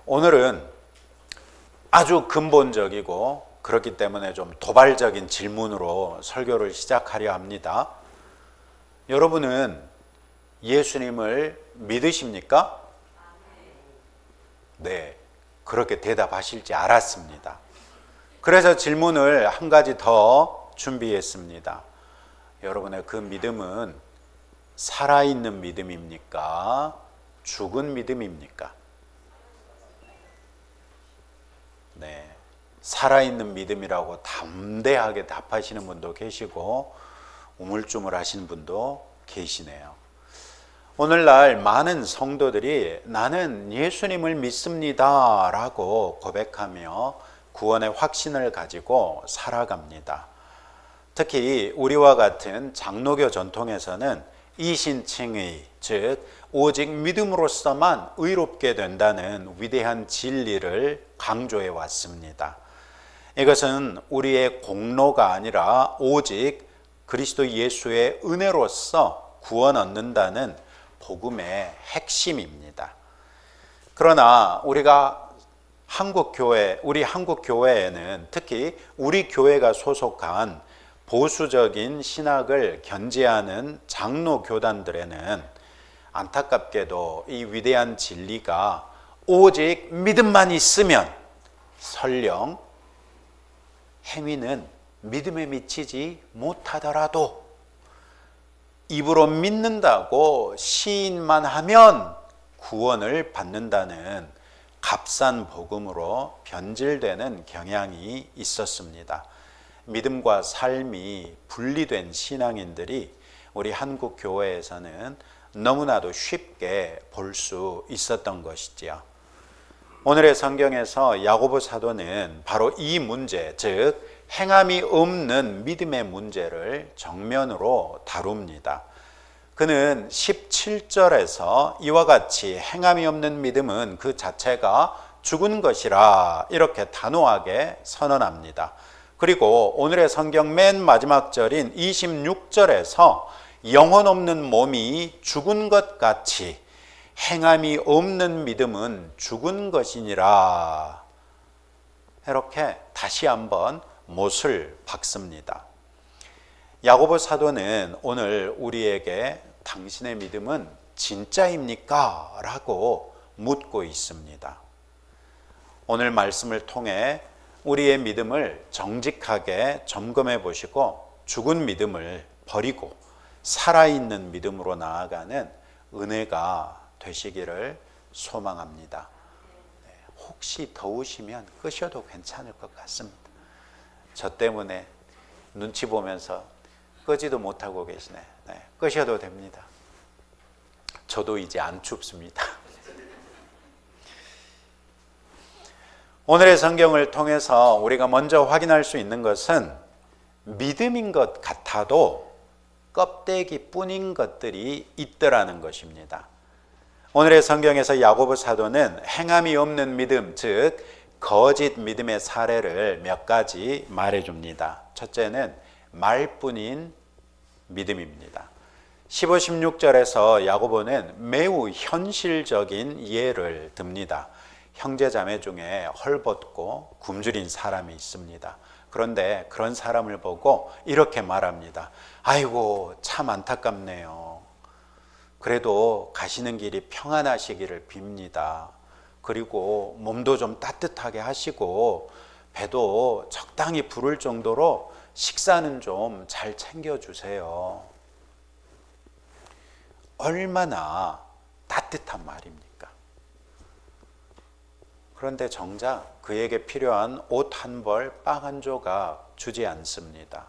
오늘은 아주 근본적이고 그렇기 때문에 좀 도발적인 질문으로 설교를 시작하려 합니다. 여러분은 예수님을 믿으십니까? 네, 그렇게 대답하실지 알았습니다. 그래서 질문을 한 가지 더 준비했습니다. 여러분의 그 믿음은 살아있는 믿음입니까? 죽은 믿음입니까? 네, 살아있는 믿음이라고 담대하게 답하시는 분도 계시고 우물쭈물 하시는 분도 계시네요. 오늘날 많은 성도들이 나는 예수님을 믿습니다 라고 고백하며 구원의 확신을 가지고 살아갑니다. 특히 우리와 같은 장로교 전통에서는 이신칭의, 즉 오직 믿음으로써만 의롭게 된다는 위대한 진리를 강조해 왔습니다. 이것은 우리의 공로가 아니라 오직 그리스도 예수의 은혜로서 구원 얻는다는 복음의 핵심입니다. 그러나 우리가 우리 한국 교회에는 특히 우리 교회가 소속한 보수적인 신학을 견지하는 장로 교단들에는 안타깝게도 이 위대한 진리가 오직 믿음만 있으면 설령 행위는 믿음에 미치지 못하더라도 입으로 믿는다고 시인만 하면 구원을 받는다는 값싼 복음으로 변질되는 경향이 있었습니다. 믿음과 삶이 분리된 신앙인들이 우리 한국 교회에서는 너무나도 쉽게 볼 수 있었던 것이지요. 오늘의 성경에서 야고보 사도는 바로 이 문제, 즉 행함이 없는 믿음의 문제를 정면으로 다룹니다. 그는 17절에서 이와 같이 행함이 없는 믿음은 그 자체가 죽은 것이라 이렇게 단호하게 선언합니다. 그리고 오늘의 성경 맨 마지막 절인 26절에서 영혼 없는 몸이 죽은 것 같이 행함이 없는 믿음은 죽은 것이니라. 이렇게 다시 한번 못을 박습니다. 야고보 사도는 오늘 우리에게 당신의 믿음은 진짜입니까? 라고 묻고 있습니다. 오늘 말씀을 통해 우리의 믿음을 정직하게 점검해 보시고 죽은 믿음을 버리고 살아있는 믿음으로 나아가는 은혜가 되시기를 소망합니다. 혹시 더우시면 끄셔도 괜찮을 것 같습니다. 저 때문에 눈치 보면서 끄지도 못하고 계시네. 끄셔도 됩니다. 저도 이제 안 춥습니다. 오늘의 성경을 통해서 우리가 먼저 확인할 수 있는 것은 믿음인 것 같아도 껍데기뿐인 것들이 있더라는 것입니다. 오늘의 성경에서 야고보 사도는 행함이 없는 믿음, 즉 거짓 믿음의 사례를 몇 가지 말해줍니다. 첫째는 말뿐인 믿음입니다. 15, 16절에서 야고보는 매우 현실적인 예를 듭니다. 형제자매 중에 헐벗고 굶주린 사람이 있습니다. 그런데 그런 사람을 보고 이렇게 말합니다. 아이고 참 안타깝네요. 그래도 가시는 길이 평안하시기를 빕니다. 그리고 몸도 좀 따뜻하게 하시고 배도 적당히 부를 정도로 식사는 좀 잘 챙겨주세요. 얼마나 따뜻한 말입니까? 그런데 정작 그에게 필요한 옷 한 벌, 빵 한 조각 주지 않습니다.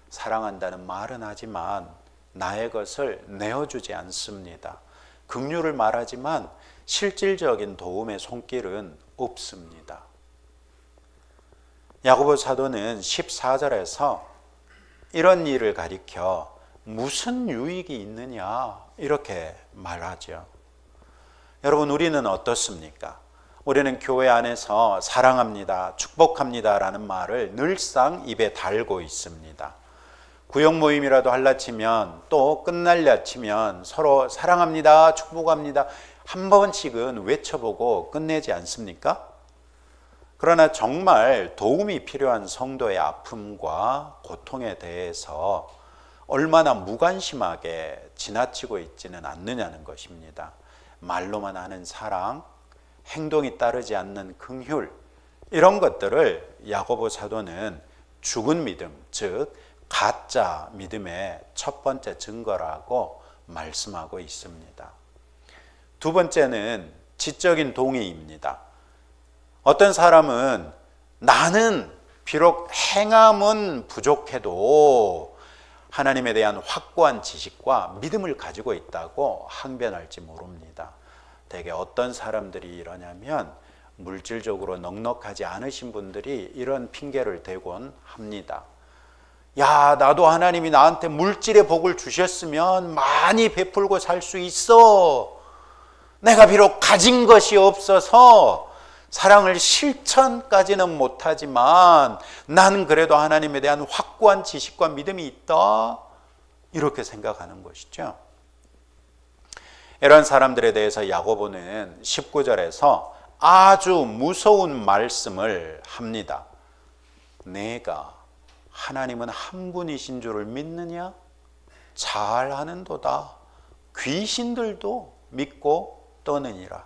사랑한다는 말은 하지만 나의 것을 내어주지 않습니다. 긍휼을 말하지만 실질적인 도움의 손길은 없습니다. 야고보 사도는 14절에서 이런 일을 가리켜 무슨 유익이 있느냐 이렇게 말하죠. 여러분, 우리는 어떻습니까? 우리는 교회 안에서 사랑합니다, 축복합니다 라는 말을 늘상 입에 달고 있습니다. 구역 모임이라도 할라 치면 또 끝날려 치면 서로 사랑합니다, 축복합니다 한 번씩은 외쳐보고 끝내지 않습니까? 그러나 정말 도움이 필요한 성도의 아픔과 고통에 대해서 얼마나 무관심하게 지나치고 있지는 않느냐는 것입니다. 말로만 하는 사랑, 행동이 따르지 않는 긍휼, 이런 것들을 야고보 사도는 죽은 믿음, 즉 가짜 믿음의 첫 번째 증거라고 말씀하고 있습니다. 두 번째는 지적인 동의입니다. 어떤 사람은 나는 비록 행함은 부족해도 하나님에 대한 확고한 지식과 믿음을 가지고 있다고 항변할지 모릅니다. 대개 어떤 사람들이 이러냐면 물질적으로 넉넉하지 않으신 분들이 이런 핑계를 대곤 합니다. 야, 나도 하나님이 나한테 물질의 복을 주셨으면 많이 베풀고 살 수 있어. 내가 비록 가진 것이 없어서 사랑을 실천까지는 못하지만 나는 그래도 하나님에 대한 확고한 지식과 믿음이 있다. 이렇게 생각하는 것이죠. 이런 사람들에 대해서 야고보는 19절에서 아주 무서운 말씀을 합니다. 내가 하나님은 한 분이신 줄을 믿느냐? 잘 아는도다. 귀신들도 믿고 떠느니라.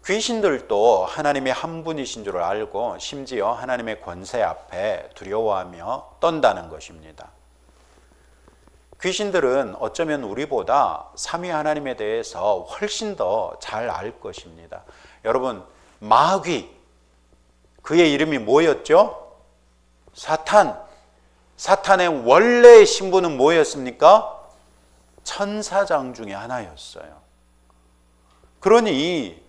귀신들도 하나님의 한 분이신 줄 알고 심지어 하나님의 권세 앞에 두려워하며 떤다는 것입니다. 귀신들은 어쩌면 우리보다 삼위 하나님에 대해서 훨씬 더 잘 알 것입니다. 여러분, 마귀, 그의 이름이 뭐였죠? 사탄. 사탄의 원래의 신분은 뭐였습니까? 천사장 중에 하나였어요. 그러니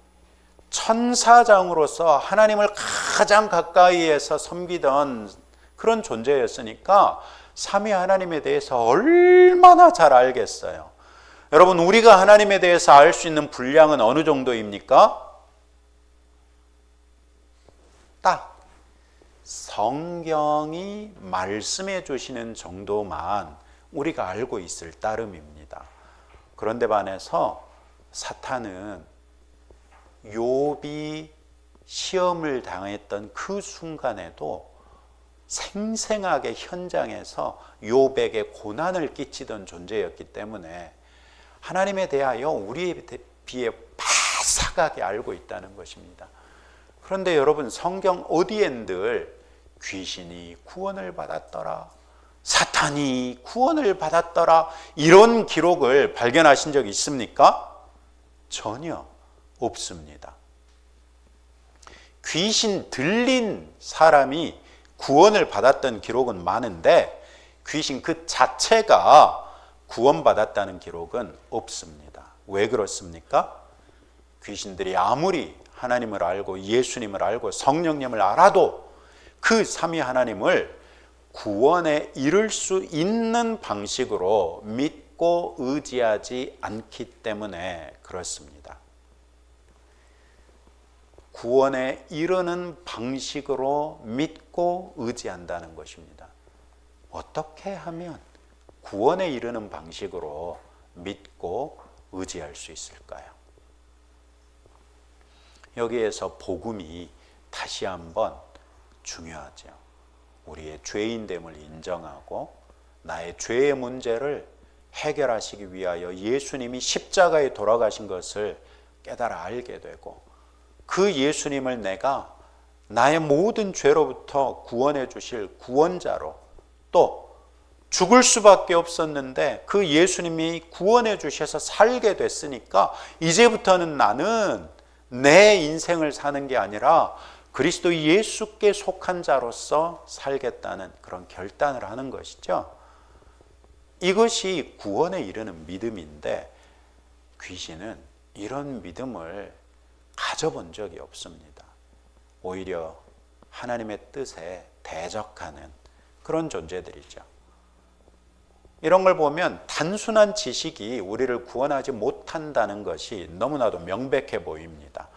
천사장으로서 하나님을 가장 가까이에서 섬기던 그런 존재였으니까 삼위 하나님에 대해서 얼마나 잘 알겠어요. 여러분, 우리가 하나님에 대해서 알 수 있는 분량은 어느 정도입니까? 딱 성경이 말씀해 주시는 정도만 우리가 알고 있을 따름입니다. 그런데 반해서 사탄은 욥이 시험을 당했던 그 순간에도 생생하게 현장에서 욥에게 고난을 끼치던 존재였기 때문에 하나님에 대하여 우리에 비해 바삭하게 알고 있다는 것입니다. 그런데 여러분, 성경 어디엔들 귀신이 구원을 받았더라, 사탄이 구원을 받았더라, 이런 기록을 발견하신 적 있습니까? 전혀 없습니다. 귀신 들린 사람이 구원을 받았던 기록은 많은데 귀신 그 자체가 구원받았다는 기록은 없습니다. 왜 그렇습니까? 귀신들이 아무리 하나님을 알고 예수님을 알고 성령님을 알아도 그 삼위 하나님을 구원에 이를 수 있는 방식으로 믿고 의지하지 않기 때문에 그렇습니다. 구원에 이르는 방식으로 믿고 의지한다는 것입니다. 어떻게 하면 구원에 이르는 방식으로 믿고 의지할 수 있을까요? 여기에서 복음이 다시 한번 중요하죠. 우리의 죄인됨을 인정하고 나의 죄의 문제를 해결하시기 위하여 예수님이 십자가에 돌아가신 것을 깨달아 알게 되고 그 예수님을 내가 나의 모든 죄로부터 구원해 주실 구원자로, 또 죽을 수밖에 없었는데 그 예수님이 구원해 주셔서 살게 됐으니까 이제부터는 나는 내 인생을 사는 게 아니라 그리스도 예수께 속한 자로서 살겠다는 그런 결단을 하는 것이죠. 이것이 구원에 이르는 믿음인데 귀신은 이런 믿음을 가져본 적이 없습니다. 오히려 하나님의 뜻에 대적하는 그런 존재들이죠. 이런 걸 보면 단순한 지식이 우리를 구원하지 못한다는 것이 너무나도 명백해 보입니다.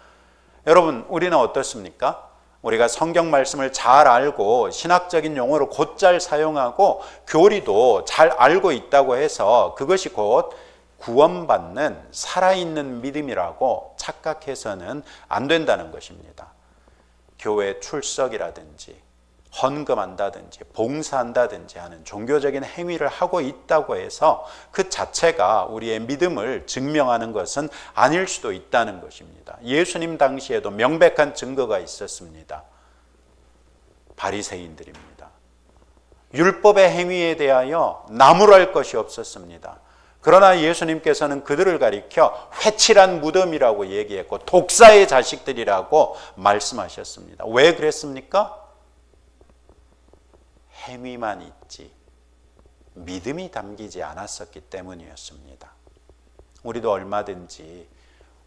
여러분, 우리는 어떻습니까? 우리가 성경 말씀을 잘 알고 신학적인 용어를 곧잘 사용하고 교리도 잘 알고 있다고 해서 그것이 곧 구원받는 살아있는 믿음이라고 착각해서는 안 된다는 것입니다. 교회 출석이라든지 헌금한다든지 봉사한다든지 하는 종교적인 행위를 하고 있다고 해서 그 자체가 우리의 믿음을 증명하는 것은 아닐 수도 있다는 것입니다. 예수님 당시에도 명백한 증거가 있었습니다. 바리새인들입니다. 율법의 행위에 대하여 나무랄 것이 없었습니다. 그러나 예수님께서는 그들을 가리켜 회칠한 무덤이라고 얘기했고 독사의 자식들이라고 말씀하셨습니다. 왜 그랬습니까? 행위만 있지 믿음이 담기지 않았었기 때문이었습니다. 우리도 얼마든지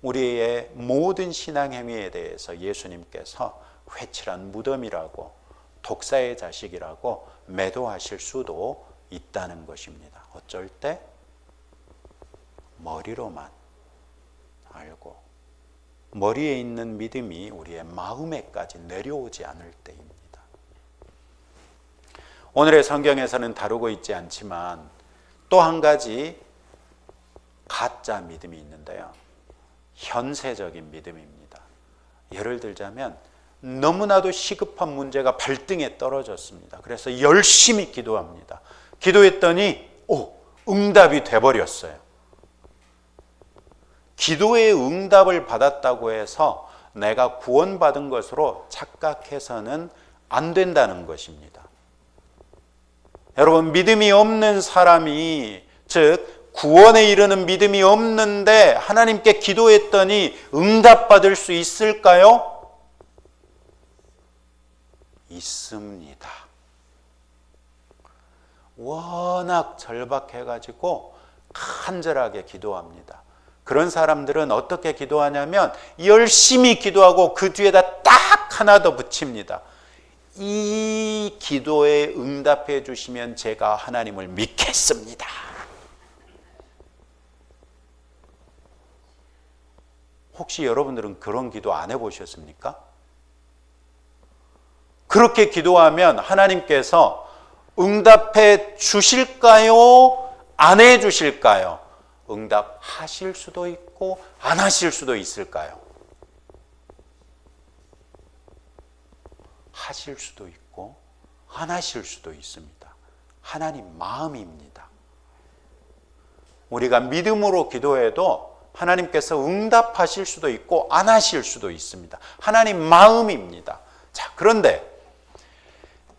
우리의 모든 신앙 행위에 대해서 예수님께서 회칠한 무덤이라고 독사의 자식이라고 매도하실 수도 있다는 것입니다. 어쩔 때 머리로만 알고 머리에 있는 믿음이 우리의 마음에까지 내려오지 않을 때입니다. 오늘의 성경에서는 다루고 있지 않지만 또 한 가지 가짜 믿음이 있는데요. 현세적인 믿음입니다. 예를 들자면 너무나도 시급한 문제가 발등에 떨어졌습니다. 그래서 열심히 기도합니다. 기도했더니 응답이 돼버렸어요. 기도의 응답을 받았다고 해서 내가 구원받은 것으로 착각해서는 안 된다는 것입니다. 여러분, 믿음이 없는 사람이, 즉 구원에 이르는 믿음이 없는데 하나님께 기도했더니 응답받을 수 있을까요? 있습니다. 워낙 절박해가지고 간절하게 기도합니다. 그런 사람들은 어떻게 기도하냐면 열심히 기도하고 그 뒤에다 딱 하나 더 붙입니다. 이 기도에 응답해 주시면 제가 하나님을 믿겠습니다. 혹시 여러분들은 그런 기도 안 해보셨습니까? 그렇게 기도하면 하나님께서 응답해 주실까요? 안 해 주실까요? 응답하실 수도 있고 안 하실 수도 있을까요? 하실 수도 있고 안 하실 수도 있습니다. 하나님 마음입니다. 우리가 믿음으로 기도해도 하나님께서 응답하실 수도 있고 안 하실 수도 있습니다. 하나님 마음입니다. 자, 그런데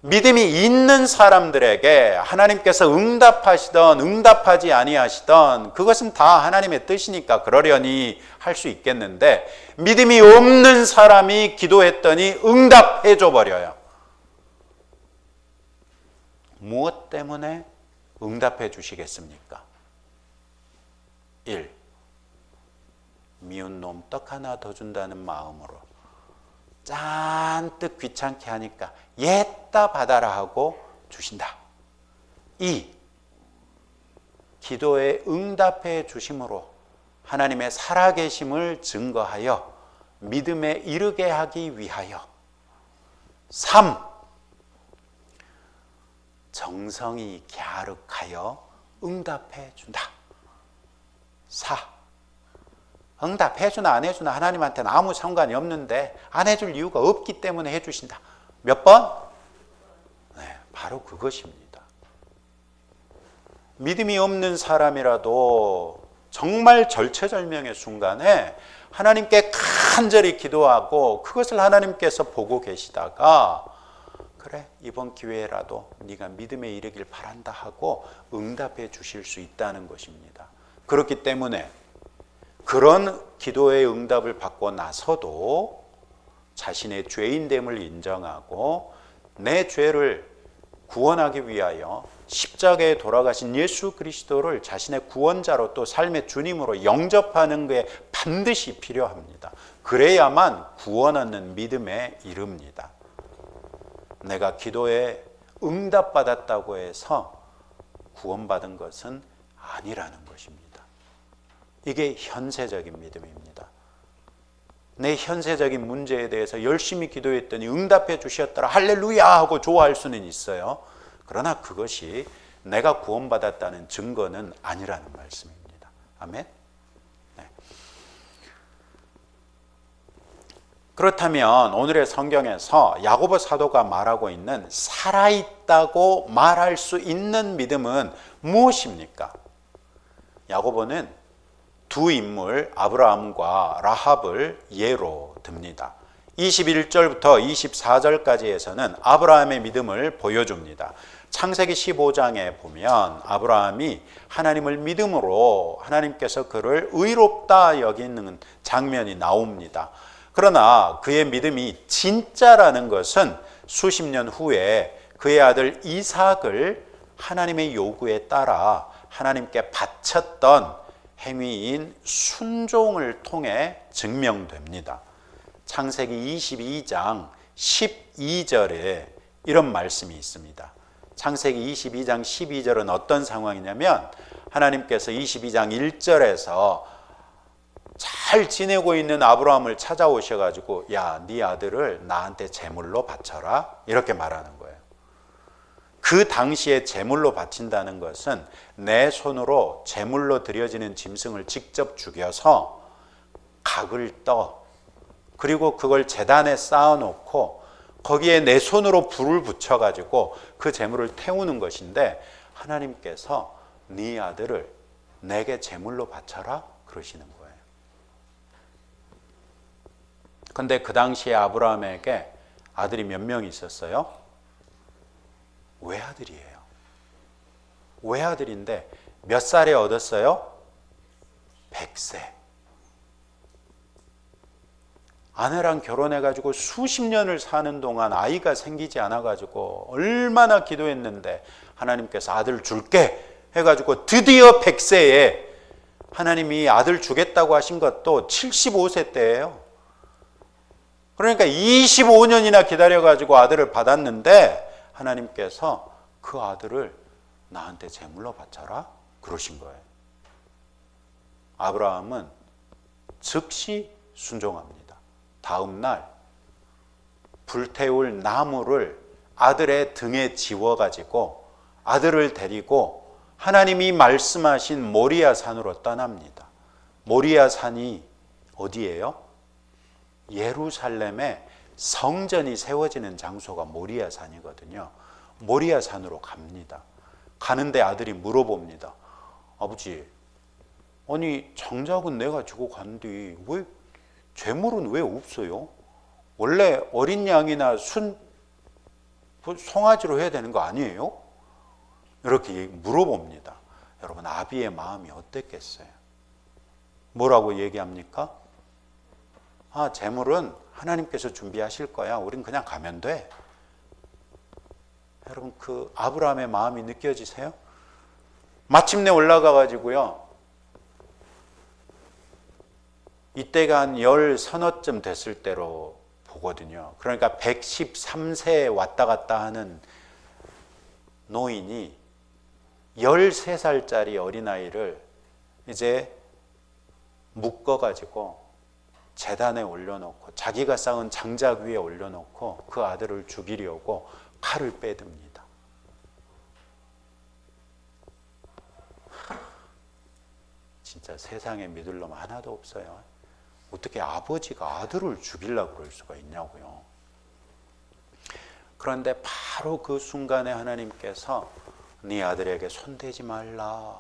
믿음이 있는 사람들에게 하나님께서 응답하시던 응답하지 아니하시던 그것은 다 하나님의 뜻이니까 그러려니 할 수 있겠는데 믿음이 없는 사람이 기도했더니 응답해 줘 버려요. 무엇 때문에 응답해 주시겠습니까? 1. 미운 놈 떡 하나 더 준다는 마음으로 잔뜩 귀찮게 하니까 옛다 받아라 하고 주신다. 2. 기도에 응답해 주심으로 하나님의 살아계심을 증거하여 믿음에 이르게 하기 위하여. 3. 정성이 갸륵하여 응답해 준다. 4. 응답해 주나 안 해주나 하나님한테는 아무 상관이 없는데 안 해줄 이유가 없기 때문에 해주신다. 몇 번? 네, 바로 그것입니다. 믿음이 없는 사람이라도 정말 절체절명의 순간에 하나님께 간절히 기도하고 그것을 하나님께서 보고 계시다가 그래, 이번 기회라도 네가 믿음에 이르길 바란다 하고 응답해 주실 수 있다는 것입니다. 그렇기 때문에 그런 기도의 응답을 받고 나서도 자신의 죄인됨을 인정하고 내 죄를 구원하기 위하여 십자가에 돌아가신 예수 그리스도를 자신의 구원자로 또 삶의 주님으로 영접하는 게 반드시 필요합니다. 그래야만 구원 얻는 믿음에 이릅니다. 내가 기도에 응답받았다고 해서 구원받은 것은 아니라는 것입니다. 이게 현세적인 믿음입니다. 내 현세적인 문제에 대해서 열심히 기도했더니 응답해 주셨더라 할렐루야 하고 좋아할 수는 있어요. 그러나 그것이 내가 구원받았다는 증거는 아니라는 말씀입니다. 아멘. 네. 그렇다면 오늘의 성경에서 야고보 사도가 말하고 있는 살아있다고 말할 수 있는 믿음은 무엇입니까? 야고보는 두 인물 아브라함과 라합을 예로 듭니다. 21절부터 24절까지에서는 아브라함의 믿음을 보여줍니다. 창세기 15장에 보면 아브라함이 하나님을 믿음으로 하나님께서 그를 의롭다 여기는 장면이 나옵니다. 그러나 그의 믿음이 진짜라는 것은 수십 년 후에 그의 아들 이삭을 하나님의 요구에 따라 하나님께 바쳤던 행위인 순종을 통해 증명됩니다. 창세기 22장 12절에 이런 말씀이 있습니다. 창세기 22장 12절은 어떤 상황이냐면 하나님께서 22장 1절에서 잘 지내고 있는 아브라함을 찾아오셔가지고 야, 네 아들을 나한테 제물로 바쳐라 이렇게 말하는 거예요. 그 당시에 제물로 바친다는 것은 내 손으로 제물로 드려지는 짐승을 직접 죽여서 각을 떠 그리고 그걸 제단에 쌓아놓고 거기에 내 손으로 불을 붙여가지고 그 제물을 태우는 것인데 하나님께서 네 아들을 내게 제물로 바쳐라 그러시는 거예요. 근데 그 당시에 아브라함에게 아들이 몇 명 있었어요? 외아들이에요. 외아들인데 몇 살에 얻었어요? 100세. 아내랑 결혼해가지고 수십 년을 사는 동안 아이가 생기지 않아가지고 얼마나 기도했는데 하나님께서 아들 줄게 해가지고 드디어 100세에 하나님이 아들 주겠다고 하신 것도 75세 때예요. 그러니까 25년이나 기다려가지고 아들을 받았는데 하나님께서 그 아들을 나한테 제물로 바쳐라 그러신 거예요. 아브라함은 즉시 순종합니다. 다음 날 불태울 나무를 아들의 등에 지워가지고 아들을 데리고 하나님이 말씀하신 모리아 산으로 떠납니다. 모리아 산이 어디예요? 예루살렘에 성전이 세워지는 장소가 모리아 산이거든요. 모리아 산으로 갑니다. 가는데 아들이 물어봅니다. 아버지, 아니 장작은 내가 주고 간뒤 왜 제물은 왜 없어요? 원래 어린 양이나 송아지로 해야 되는 거 아니에요? 이렇게 물어봅니다. 여러분 아비의 마음이 어땠겠어요? 뭐라고 얘기합니까? 아, 제물은 하나님께서 준비하실 거야. 우린 그냥 가면 돼. 여러분 그 아브라함의 마음이 느껴지세요? 마침내 올라가 가지고요. 이때가 한 10서너쯤 됐을 때로 보거든요. 그러니까 113세에 왔다 갔다 하는 노인이 13살짜리 어린아이를 이제 묶어가지고 제단에 올려놓고 자기가 쌓은 장작 위에 올려놓고 그 아들을 죽이려고 칼을 빼듭니다. 진짜 세상에 믿을 놈 하나도 없어요. 어떻게 아버지가 아들을 죽이려고 그럴 수가 있냐고요. 그런데 바로 그 순간에 하나님께서 네 아들에게 손대지 말라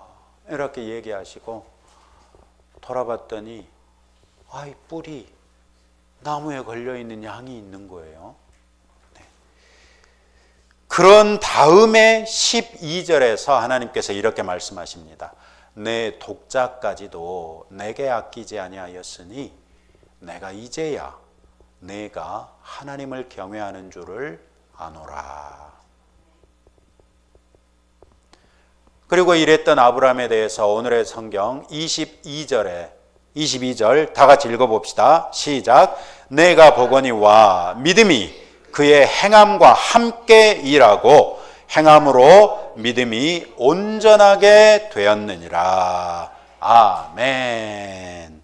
이렇게 얘기하시고 돌아봤더니 아이 뿔이 나무에 걸려있는 양이 있는 거예요. 네. 그런 다음에 12절에서 하나님께서 이렇게 말씀하십니다. 내 독자까지도 내게 아끼지 아니하였으니 내가 이제야 내가 하나님을 경외하는 줄을 아노라. 그리고 이랬던 아브라함에 대해서 오늘의 성경 22절 다 같이 읽어봅시다. 시작. 내가 보거니와 믿음이 그의 행함과 함께 일하고 행함으로 믿음이 온전하게 되었느니라. 아멘.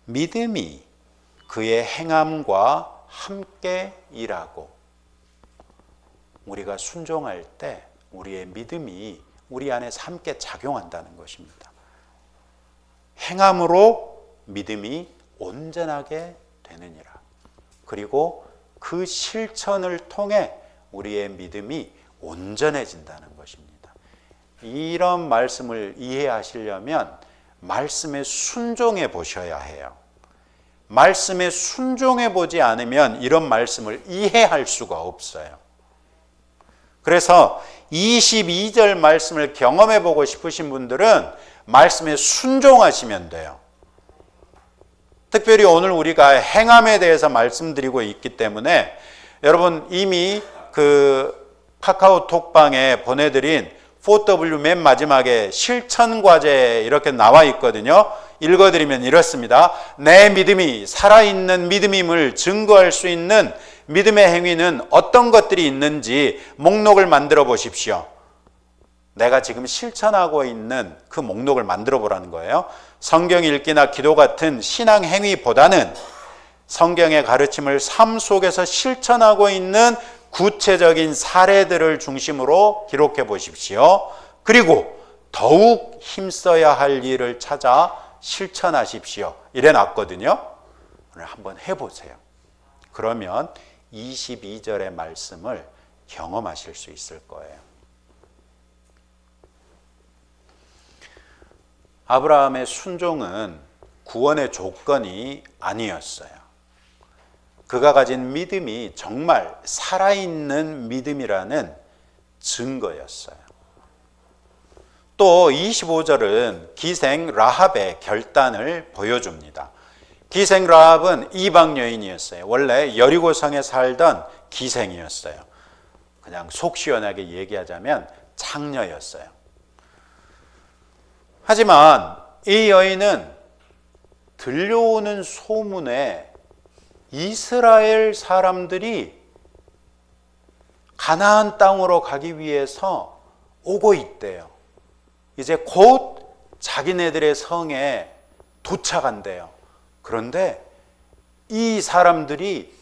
믿음이 그의 행함과 함께 일하고 우리가 순종할 때 우리의 믿음이 우리 안에서 함께 작용한다는 것입니다. 행함으로 믿음이 온전하게 되느니라. 그리고 그 실천을 통해 우리의 믿음이 온전해진다는 것입니다. 이런 말씀을 이해하시려면 말씀에 순종해 보셔야 해요. 말씀에 순종해 보지 않으면 이런 말씀을 이해할 수가 없어요. 그래서 22절 말씀을 경험해 보고 싶으신 분들은 말씀에 순종하시면 돼요. 특별히 오늘 우리가 행함에 대해서 말씀드리고 있기 때문에 여러분 이미 그 카카오톡방에 보내드린 4W 맨 마지막에 실천과제 이렇게 나와 있거든요. 읽어드리면 이렇습니다. 내 믿음이 살아있는 믿음임을 증거할 수 있는 믿음의 행위는 어떤 것들이 있는지 목록을 만들어 보십시오. 내가 지금 실천하고 있는 그 목록을 만들어 보라는 거예요. 성경 읽기나 기도 같은 신앙 행위보다는 성경의 가르침을 삶 속에서 실천하고 있는 구체적인 사례들을 중심으로 기록해 보십시오. 그리고 더욱 힘써야 할 일을 찾아 실천하십시오. 이래 놨거든요. 오늘 한번 해보세요. 그러면 22절의 말씀을 경험하실 수 있을 거예요. 아브라함의 순종은 구원의 조건이 아니었어요. 그가 가진 믿음이 정말 살아있는 믿음이라는 증거였어요. 또 25절은 기생 라합의 결단을 보여줍니다. 기생 라합은 이방 여인이었어요. 원래 여리고성에 살던 기생이었어요. 그냥 속 시원하게 얘기하자면 창녀였어요. 하지만 이 여인은 들려오는 소문에 이스라엘 사람들이 가나안 땅으로 가기 위해서 오고 있대요. 이제 곧 자기네들의 성에 도착한대요. 그런데 이 사람들이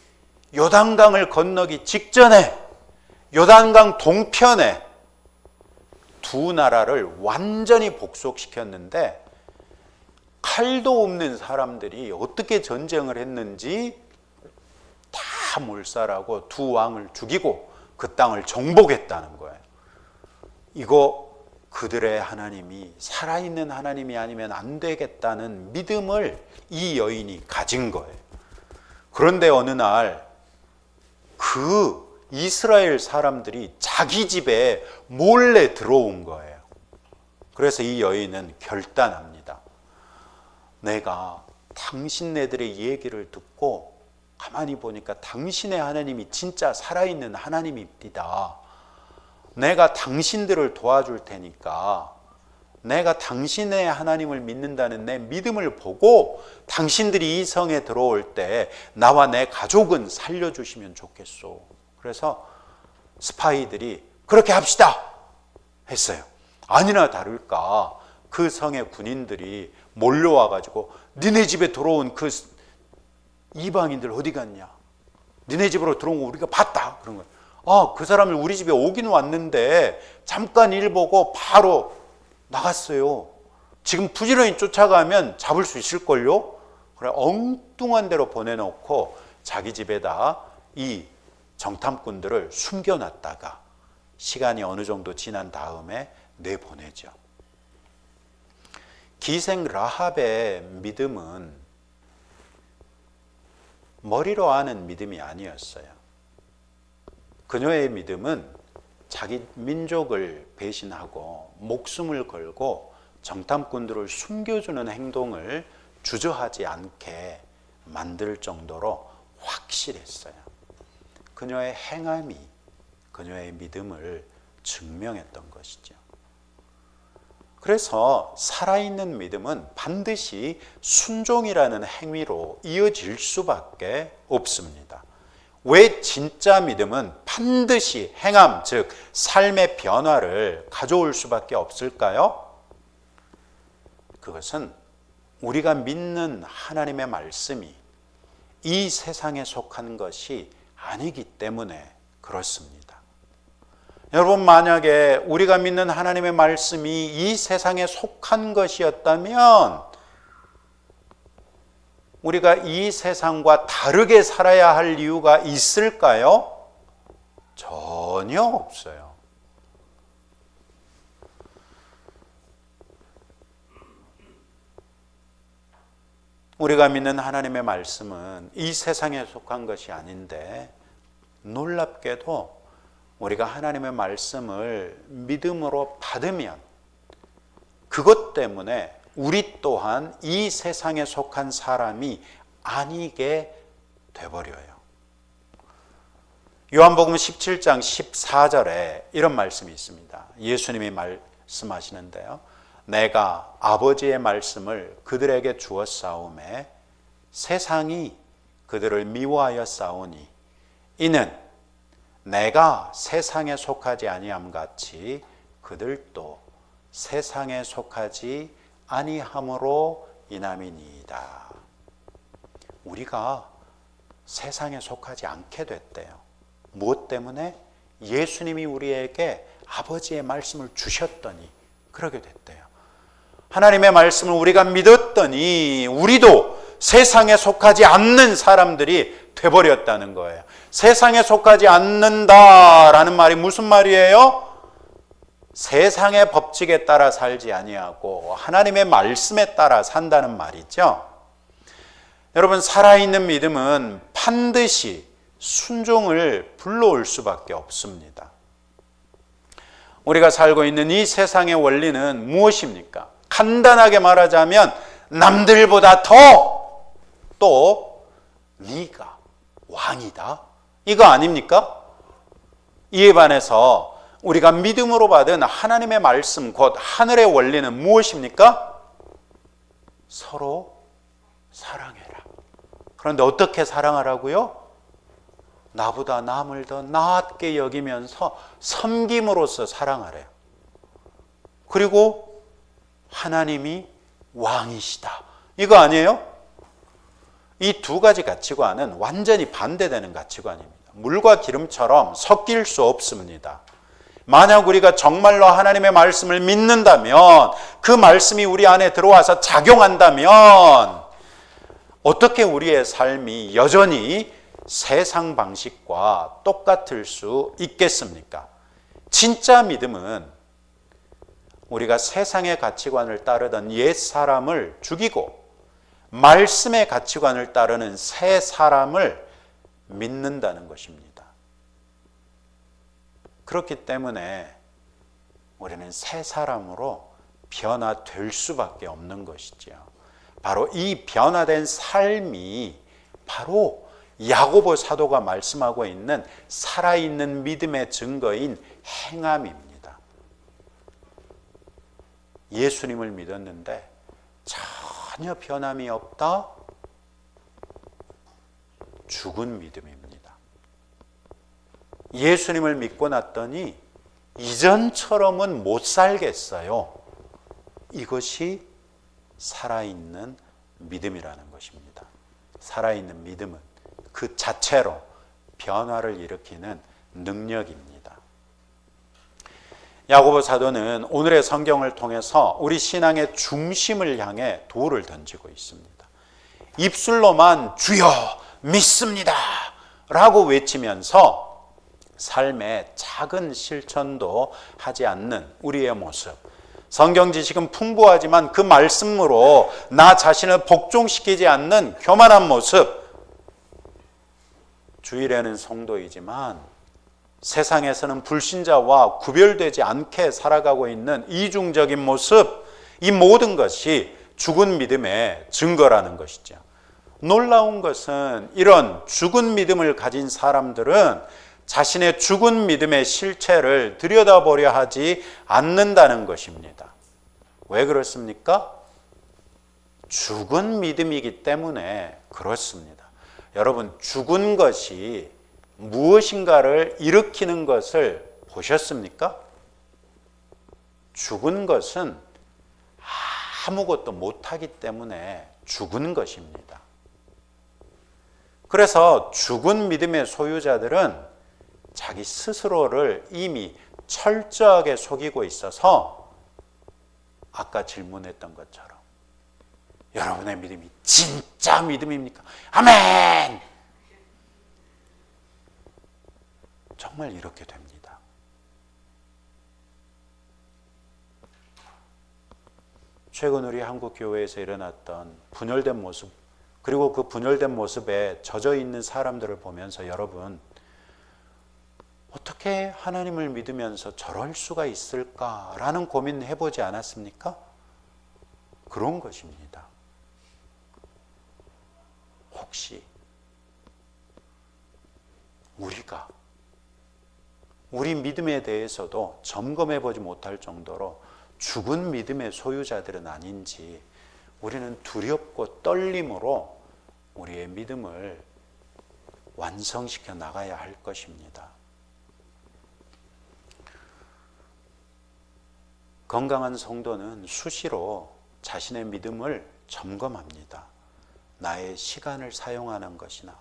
요단강을 건너기 직전에 요단강 동편에 두 나라를 완전히 복속시켰는데 칼도 없는 사람들이 어떻게 전쟁을 했는지 다 몰살하고 두 왕을 죽이고 그 땅을 정복했다는 거예요. 이거 그들의 하나님이 살아있는 하나님이 아니면 안 되겠다는 믿음을 이 여인이 가진 거예요. 그런데 어느 날 그 이스라엘 사람들이 자기 집에 몰래 들어온 거예요. 그래서 이 여인은 결단합니다. 내가 당신네들의 얘기를 듣고 가만히 보니까 당신의 하나님이 진짜 살아있는 하나님입니다. 내가 당신들을 도와줄 테니까 내가 당신의 하나님을 믿는다는 내 믿음을 보고 당신들이 이 성에 들어올 때 나와 내 가족은 살려주시면 좋겠소. 그래서 스파이들이 그렇게 합시다 했어요. 아니나 다를까 그 성의 군인들이 몰려와가지고 니네 집에 들어온 그 이방인들 어디 갔냐? 니네 집으로 들어온 거 우리가 봤다. 그런 거예요. 아, 그 사람을 우리 집에 오긴 왔는데 잠깐 일 보고 바로 나갔어요. 지금 부지런히 쫓아가면 잡을 수 있을걸요? 그래 엉뚱한 데로 보내놓고 자기 집에다 이 정탐꾼들을 숨겨놨다가 시간이 어느 정도 지난 다음에 내보내죠. 기생 라합의 믿음은 머리로 아는 믿음이 아니었어요. 그녀의 믿음은 자기 민족을 배신하고 목숨을 걸고 정탐꾼들을 숨겨주는 행동을 주저하지 않게 만들 정도로 확실했어요. 그녀의 행함이 그녀의 믿음을 증명했던 것이죠. 그래서 살아있는 믿음은 반드시 순종이라는 행위로 이어질 수밖에 없습니다. 왜 진짜 믿음은 반드시 행함, 즉 삶의 변화를 가져올 수밖에 없을까요? 그것은 우리가 믿는 하나님의 말씀이 이 세상에 속한 것이 아니기 때문에 그렇습니다. 여러분, 만약에 우리가 믿는 하나님의 말씀이 이 세상에 속한 것이었다면 우리가 이 세상과 다르게 살아야 할 이유가 있을까요? 전혀 없어요. 우리가 믿는 하나님의 말씀은 이 세상에 속한 것이 아닌데, 놀랍게도 우리가 하나님의 말씀을 믿음으로 받으면 그것 때문에 우리 또한 이 세상에 속한 사람이 아니게 돼버려요. 요한복음 17장 14절에 이런 말씀이 있습니다. 예수님이 말씀하시는데요. 내가 아버지의 말씀을 그들에게 주었사오매 세상이 그들을 미워하여 싸우니 이는 내가 세상에 속하지 아니함 같이 그들도 세상에 속하지 아니함으로 인함이니이다. 우리가 세상에 속하지 않게 됐대요. 무엇 때문에? 예수님이 우리에게 아버지의 말씀을 주셨더니 그러게 됐대요. 하나님의 말씀을 우리가 믿었더니 우리도 세상에 속하지 않는 사람들이 돼버렸다는 거예요. 세상에 속하지 않는다라는 말이 무슨 말이에요? 세상의 법칙에 따라 살지 아니하고 하나님의 말씀에 따라 산다는 말이죠. 여러분, 살아있는 믿음은 반드시 순종을 불러올 수밖에 없습니다. 우리가 살고 있는 이 세상의 원리는 무엇입니까? 간단하게 말하자면 남들보다 또 네가 왕이다, 이거 아닙니까? 이에 반해서 우리가 믿음으로 받은 하나님의 말씀, 곧 하늘의 원리는 무엇입니까? 서로 사랑해라. 그런데 어떻게 사랑하라고요? 나보다 남을 더 낫게 여기면서 섬김으로써 사랑하래요. 그리고 하나님이 왕이시다, 이거 아니에요? 이 두 가지 가치관은 완전히 반대되는 가치관입니다. 물과 기름처럼 섞일 수 없습니다. 만약 우리가 정말로 하나님의 말씀을 믿는다면, 그 말씀이 우리 안에 들어와서 작용한다면 어떻게 우리의 삶이 여전히 세상 방식과 똑같을 수 있겠습니까? 진짜 믿음은 우리가 세상의 가치관을 따르던 옛 사람을 죽이고 말씀의 가치관을 따르는 새 사람을 믿는다는 것입니다. 그렇기 때문에 우리는 새 사람으로 변화될 수밖에 없는 것이죠. 바로 이 변화된 삶이 바로 야고보 사도가 말씀하고 있는 살아있는 믿음의 증거인 행함입니다. 예수님을 믿었는데 전혀 변함이 없다? 죽은 믿음입니다. 예수님을 믿고 났더니 이전처럼은 못 살겠어요. 이것이 살아있는 믿음이라는 것입니다. 살아있는 믿음은 그 자체로 변화를 일으키는 능력입니다. 야고보 사도는 오늘의 성경을 통해서 우리 신앙의 중심을 향해 돌을 던지고 있습니다. 입술로만 주여 믿습니다 라고 외치면서 삶의 작은 실천도 하지 않는 우리의 모습, 성경 지식은 풍부하지만 그 말씀으로 나 자신을 복종시키지 않는 교만한 모습, 주일에는 성도이지만 세상에서는 불신자와 구별되지 않게 살아가고 있는 이중적인 모습, 이 모든 것이 죽은 믿음의 증거라는 것이죠. 놀라운 것은 이런 죽은 믿음을 가진 사람들은 자신의 죽은 믿음의 실체를 들여다보려 하지 않는다는 것입니다. 왜 그렇습니까? 죽은 믿음이기 때문에 그렇습니다. 여러분, 죽은 것이 무엇인가를 일으키는 것을 보셨습니까? 죽은 것은 아무것도 못하기 때문에 죽은 것입니다. 그래서 죽은 믿음의 소유자들은 자기 스스로를 이미 철저하게 속이고 있어서 아까 질문했던 것처럼 여러분의 믿음이 진짜 믿음입니까? 아멘! 정말 이렇게 됩니다. 최근 우리 한국 교회에서 일어났던 분열된 모습, 그리고 그 분열된 모습에 젖어 있는 사람들을 보면서 여러분, 어떻게 하나님을 믿으면서 저럴 수가 있을까라는 고민 해보지 않았습니까? 그런 것입니다. 혹시 우리가 우리 믿음에 대해서도 점검해보지 못할 정도로 죽은 믿음의 소유자들은 아닌지 우리는 두렵고 떨림으로 우리의 믿음을 완성시켜 나가야 할 것입니다. 건강한 성도는 수시로 자신의 믿음을 점검합니다. 나의 시간을 사용하는 것이나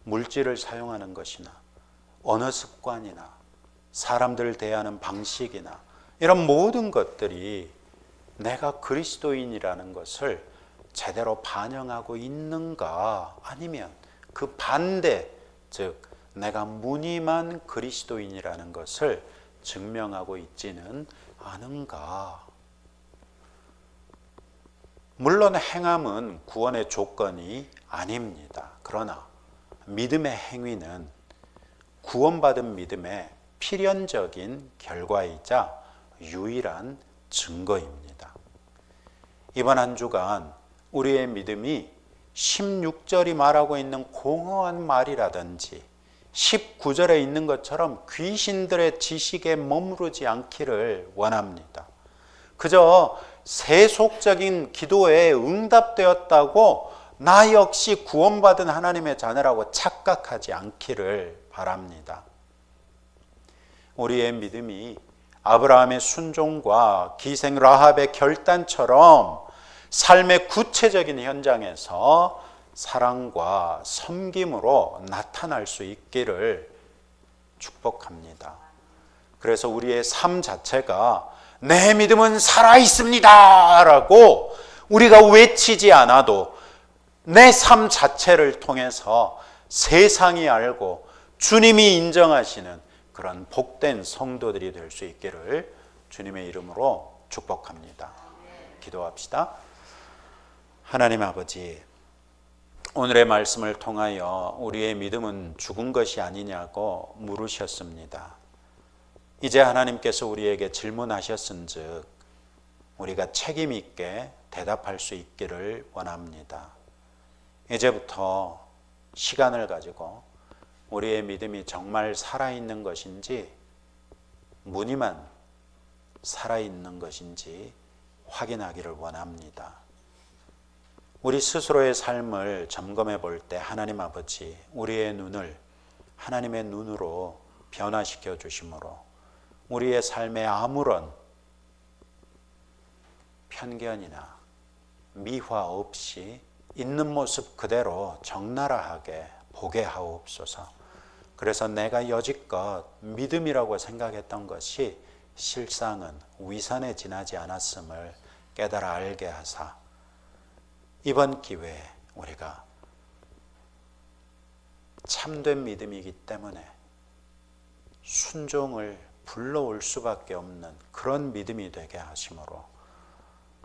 물질을 사용하는 것이나 언어 습관이나 사람들을 대하는 방식이나 이런 모든 것들이 내가 그리스도인이라는 것을 제대로 반영하고 있는가, 아니면 그 반대, 즉 내가 무늬만 그리스도인이라는 것을 증명하고 있지는 않은가. 물론 행함은 구원의 조건이 아닙니다. 그러나 믿음의 행위는 구원받은 믿음의 필연적인 결과이자 유일한 증거입니다. 이번 한 주간 우리의 믿음이 16절이 말하고 있는 공허한 말이라든지 19절에 있는 것처럼 귀신들의 지식에 머무르지 않기를 원합니다. 그저 세속적인 기도에 응답되었다고 나 역시 구원받은 하나님의 자녀라고 착각하지 않기를 바랍니다. 우리의 믿음이 아브라함의 순종과 기생 라합의 결단처럼 삶의 구체적인 현장에서 사랑과 섬김으로 나타날 수 있기를 축복합니다. 그래서 우리의 삶 자체가 내 믿음은 살아있습니다 라고 우리가 외치지 않아도 내 삶 자체를 통해서 세상이 알고 주님이 인정하시는 그런 복된 성도들이 될 수 있기를 주님의 이름으로 축복합니다. 기도합시다. 하나님 아버지, 오늘의 말씀을 통하여 우리의 믿음은 죽은 것이 아니냐고 물으셨습니다. 이제 하나님께서 우리에게 질문하셨은즉 우리가 책임 있게 대답할 수 있기를 원합니다. 이제부터 시간을 가지고 우리의 믿음이 정말 살아있는 것인지 무늬만 살아있는 것인지 확인하기를 원합니다. 우리 스스로의 삶을 점검해 볼 때 하나님 아버지, 우리의 눈을 하나님의 눈으로 변화시켜 주심으로 우리의 삶에 아무런 편견이나 미화 없이 있는 모습 그대로 적나라하게 보게 하옵소서. 그래서 내가 여지껏 믿음이라고 생각했던 것이 실상은 위선에 지나지 않았음을 깨달아 알게 하사 이번 기회에 우리가 참된 믿음이기 때문에 순종을 불러올 수밖에 없는 그런 믿음이 되게 하심으로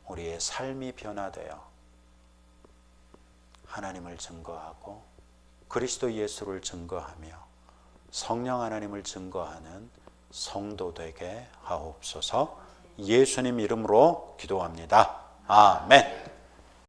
우리의 삶이 변화되어 하나님을 증거하고 그리스도 예수를 증거하며 성령 하나님을 증거하는 성도 되게 하옵소서. 예수님 이름으로 기도합니다. 아멘.